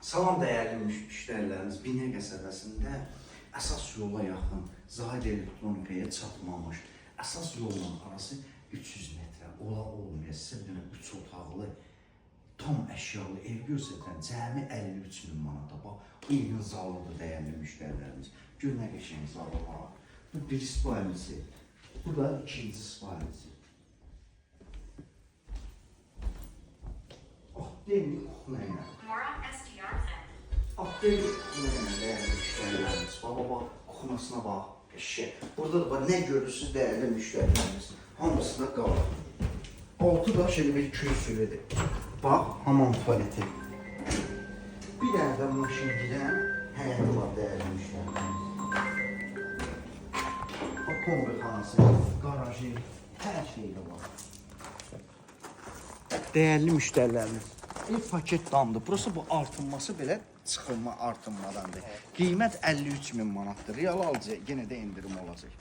Salam dəyərli müştərilərimiz, Binə qəsəbəsində əsas yola yaxın Zahid elektronikaya çatmamış, əsas yolla arası 300 metrə olmaya sizə bir dənə 3 otaqlı, tam əşyalı ev göstərən cəmi 53 min manata. Bax, bu evin zalıdır dəyərli müştərilərimiz. Gör nə qəşəng zalı var. Bu bir spalnisi, bu da ikinci spalnisi. Demir oxuna ilə. Demir oxuna ilə dəyərli müştərilərimiz. Baba, oxunasına bax. Burada da nə görürsünüz dəyərli müştərilərimiz. Hamısı da qalır. Altı da şöyle bir kürsülüdür. Bax, hamam tuvaleti. Bir dənə də maşın girən həyəti var dəyərli müştərilərimiz. Bax, kombi xanası, garajı, hər şey də var. Dəyərli müştərilərimiz. Ev paket damdır. Burası bu artınması belə çıxılma artınmadandır. Qiymət 53 min manatdır. Real alıcı yenə də indirim olacaq.